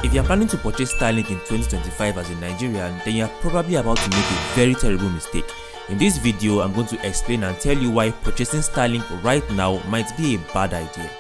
If you are planning to purchase Starlink in 2025 as a Nigerian, then you are probably about to make a very terrible mistake. In this video, I'm going to explain and tell you why purchasing Starlink right now might be a bad idea.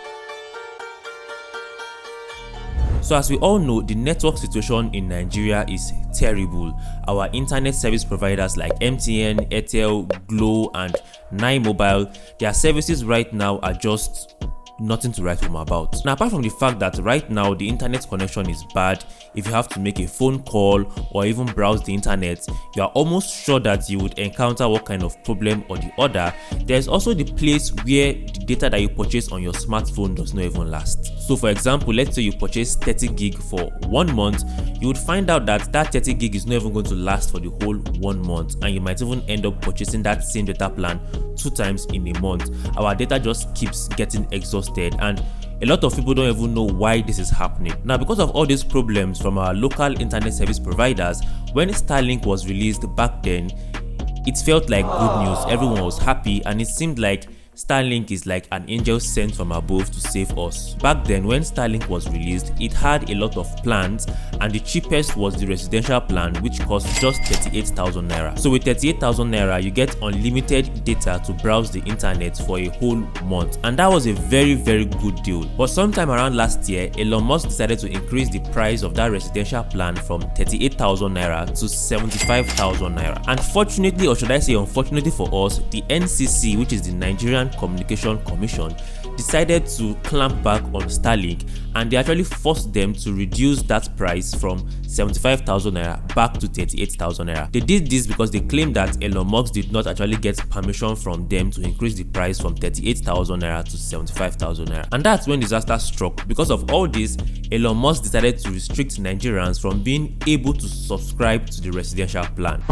So as we all know, the network situation in Nigeria is terrible. Our internet service providers like MTN, Airtel, Glo and 9Mobile, their services right now are just nothing to write home about. Now, apart from the fact that right now the internet connection is bad, if you have to make a phone call or even browse the internet, you are almost sure that you would encounter what kind of problem or the other. There's also the place where the data that you purchase on your smartphone does not even last. So for example, let's say you purchase 30 gig for 1 month, you would find out that that 30 gig is not even going to last for the whole 1 month, and you might even end up purchasing that same data plan 2 times in a month. Our data just keeps getting exhausted, and a lot of people don't even know why this is happening. Now, because of all these problems from our local internet service providers, when Starlink was released back then, it felt like good news. Everyone was happy, and it seemed like Starlink is like an angel sent from above to save us. Back then, when Starlink was released, it had a lot of plans, and the cheapest was the residential plan, which cost just 38,000 naira. So with 38,000 naira, you get unlimited data to browse the internet for a whole month, and that was a very good deal. But sometime around last year, Elon Musk decided to increase the price of that residential plan from 38,000 naira to 75,000 naira. Unfortunately, or should I say unfortunately for us, the NCC, which is the Nigerian Communication Commission, decided to clamp back on Starlink, and they actually forced them to reduce that price from 75,000 naira back to 38,000 naira. They did this because they claimed that Elon Musk did not actually get permission from them to increase the price from 38,000 naira to 75,000 naira. And that's when disaster struck. Because of all this, Elon Musk decided to restrict Nigerians from being able to subscribe to the residential plan.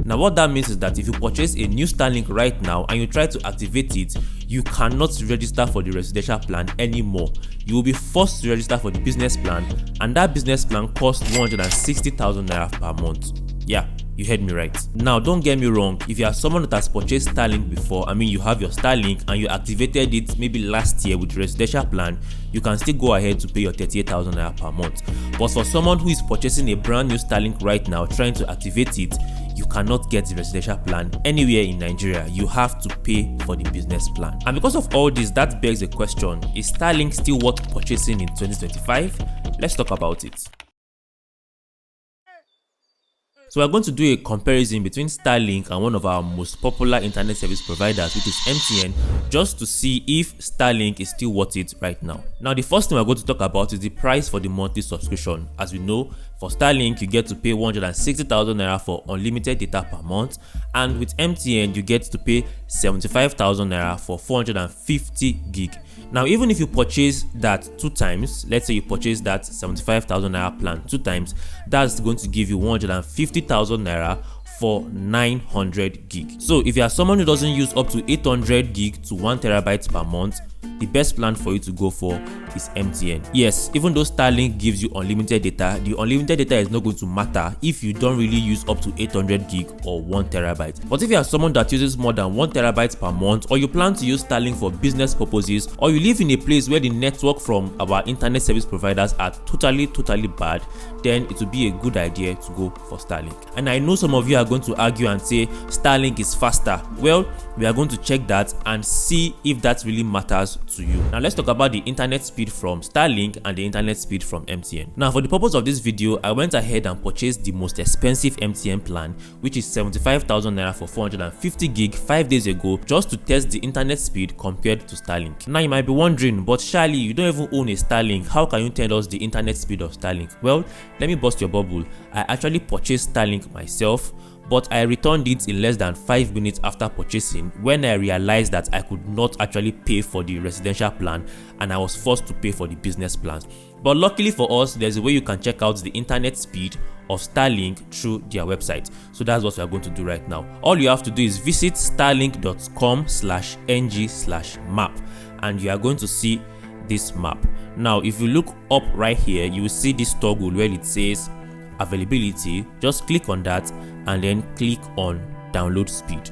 Now, what that means is that if you purchase a new Starlink right now and you try to activate it, you cannot register for the residential plan anymore. You will be forced to register for the business plan, and that business plan costs 160,000 naira per month. Yeah, you heard me right. Now, don't get me wrong, if you are someone that has purchased Starlink before, you have your Starlink and you activated it maybe last year with the residential plan, you can still go ahead to pay your 38,000 naira per month. But for someone who is purchasing a brand new Starlink right now, trying to activate it, you cannot get the residential plan anywhere in Nigeria. You have to pay for the business plan. And because of all this, that begs a question: is Starlink still worth purchasing in 2025? Let's talk about it. So we're going to do a comparison between Starlink and one of our most popular internet service providers, which is MTN, just to see if Starlink is still worth it right now. Now, the first thing we're going to talk about is the price for the monthly subscription. As we know, for Starlink, you get to pay 160,000 naira for unlimited data per month, and with MTN, you get to pay 75,000 naira for 450 gig. Now, even if you purchase that 2 times, let's say you purchase that 75,000 naira plan 2 times, that's going to give you 150,000 naira for 900 gig. So if you are someone who doesn't use up to 800 gig to 1 terabyte per month, the best plan for you to go for is MTN. Yes, even though Starlink gives you unlimited data, the unlimited data is not going to matter if you don't really use up to 800 gig or 1 terabyte. But if you are someone that uses more than 1 terabyte per month, or you plan to use Starlink for business purposes, or you live in a place where the network from our internet service providers are totally bad, then it would be a good idea to go for Starlink. And I know some of you are going to argue and say Starlink is faster. Well, we are going to check that and see if that really matters to you. Now, let's talk about the internet speed from Starlink and the internet speed from MTN. Now, for the purpose of this video, I went ahead and purchased the most expensive MTN plan, which is 75,000 naira for 450 gig 5 days ago, just to test the internet speed compared to Starlink. Now, you might be wondering, but Charlie, you don't even own a Starlink. How can you tell us the internet speed of Starlink? Well, let me bust your bubble. I actually purchased Starlink myself, but I returned it in less than 5 minutes after purchasing, when I realized that I could not actually pay for the residential plan and I was forced to pay for the business plans. But luckily for us, there's a way you can check out the internet speed of Starlink through their website. So that's what we are going to do right now. All you have to do is visit starlink.com/ng/map, and you are going to see this map. Now, if you look up right here, you will see this toggle where it says availability. Just click on that and then click on download speed.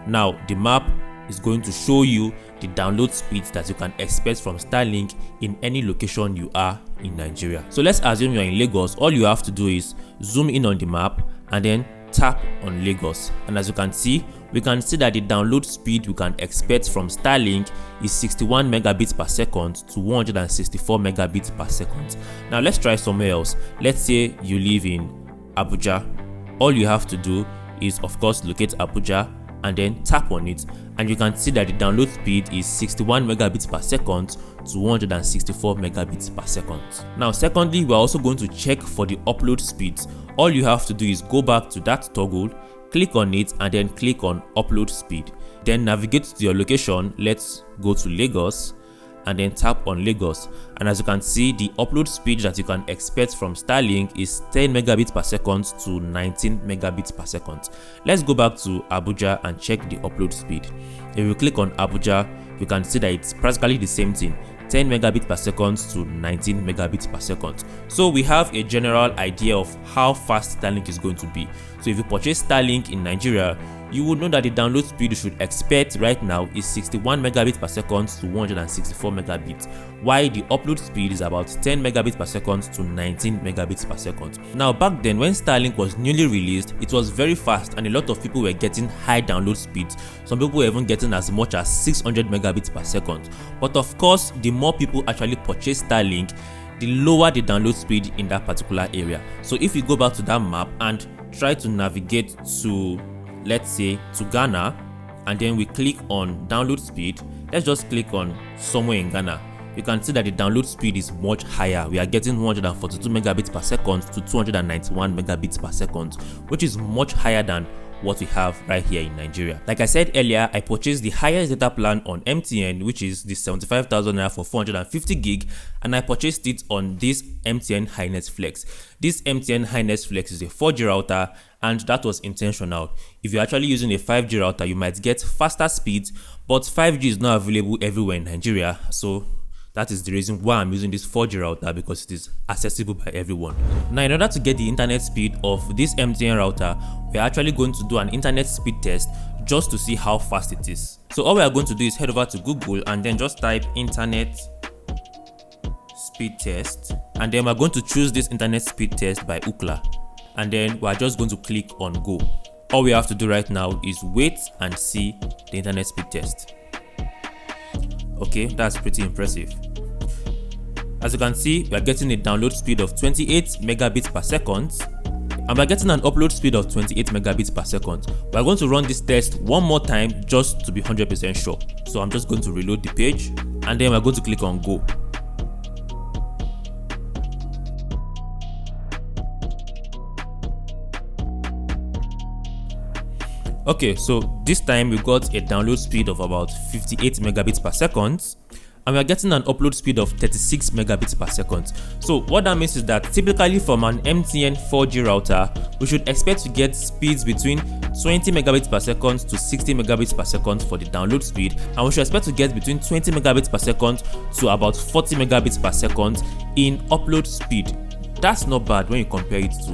Now, the map is going to show you the download speeds that you can expect from Starlink in any location you are in Nigeria. So let's assume you're in Lagos. All you have to do is zoom in on the map and then tap on Lagos, and as you can see, we can see that the download speed we can expect from Starlink is 61 megabits per second to 164 megabits per second. Now let's try somewhere else. Let's say you live in Abuja. All you have to do is, of course, locate Abuja and then tap on it, and you can see that the download speed is 61 megabits per second to 164 megabits per second. Now secondly, we're also going to check for the upload speeds. All you have to do is go back to that toggle, click on it, and then click on upload speed. Then navigate to your location. Let's go to Lagos and then tap on Lagos, and as you can see, the upload speed that you can expect from Starlink is 10 megabits per second to 19 megabits per second. Let's go back to Abuja and check the upload speed. If you click on Abuja, you can see that it's practically the same thing, 10 megabits per second to 19 megabits per second. So we have a general idea of how fast Starlink is going to be. So if you purchase Starlink in Nigeria, you would know that the download speed you should expect right now is 61 megabits per second to 164 megabits, while the upload speed is about 10 megabits per second to 19 megabits per second. Now back then, when Starlink was newly released, it was very fast and a lot of people were getting high download speeds. Some people were even getting as much as 600 megabits per second. But of course, the more people actually purchase Starlink, the lower the download speed in that particular area. So if you go back to that map and try to navigate to, let's say, to Ghana, and then we click on download speed, let's just click on somewhere in Ghana, you can see that the download speed is much higher. We are getting 142 megabits per second to 291 megabits per second, which is much higher than what we have right here in Nigeria. Like I said earlier, I purchased the highest data plan on MTN, which is the 75,000 naira for 450 gig, and I purchased it on this MTN Highness Flex. This MTN Highness Flex is a 4G router, and that was intentional. If you're actually using a 5G router, you might get faster speeds, but 5G is not available everywhere in Nigeria, so that is the reason why I'm using this 4G router, because it is accessible by everyone. Now, in order to get the internet speed of this MTN router, we're actually going to do an internet speed test just to see how fast it is. So all we are going to do is head over to Google and then just type internet speed test, and then we're going to choose this internet speed test by Ookla, and then we're just going to click on go. All we have to do right now is wait and see the internet speed test. Okay, that's pretty impressive. As you can see, we are getting a download speed of 28 megabits per second, and we're getting an upload speed of 28 megabits per second. We're going to run this test one more time just to be 100% sure. So I'm just going to reload the page, and then we're going to click on go. Okay, so this time we got a download speed of about 58 megabits per second, and we are getting an upload speed of 36 megabits per second. So what that means is that typically from an MTN 4G router, we should expect to get speeds between 20 megabits per second to 60 megabits per second for the download speed, and we should expect to get between 20 megabits per second to about 40 megabits per second in upload speed. That's not bad when you compare it to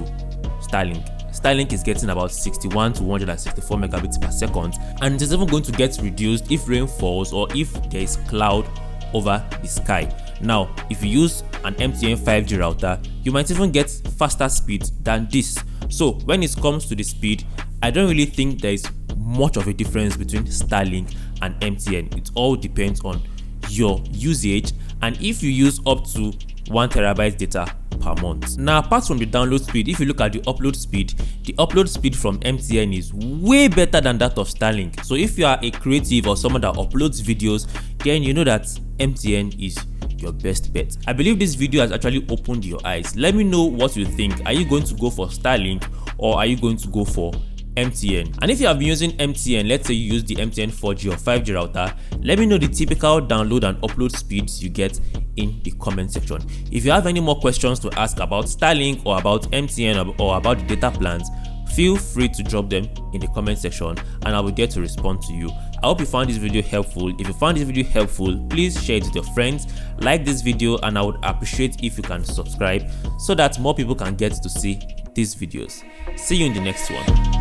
Starlink. Starlink is getting about 61 to 164 megabits per second, and it is even going to get reduced if rain falls or if there is cloud over the sky. Now, if you use an MTN 5G router, you might even get faster speed than this. So when it comes to the speed, I don't really think there is much of a difference between Starlink and MTN. It all depends on your usage and if you use up to 1 terabyte data per month. Now, apart from the download speed, if you look at the upload speed from MTN is way better than that of Starlink. So if you are a creative or someone that uploads videos, then you know that MTN is your best bet. I believe this video has actually opened your eyes. Let me know what you think. Are you going to go for Starlink or are you going to go for MTN? And if you have been using MTN, let's say you use the MTN 4G or 5G router, let me know the typical download and upload speeds you get in the comment section. If you have any more questions to ask about Starlink or about MTN or about the data plans, feel free to drop them in the comment section and I will get to respond to you. I hope you found this video helpful. If you found this video helpful, please share it with your friends, like this video, and I would appreciate if you can subscribe so that more people can get to see these videos. See you in the next one.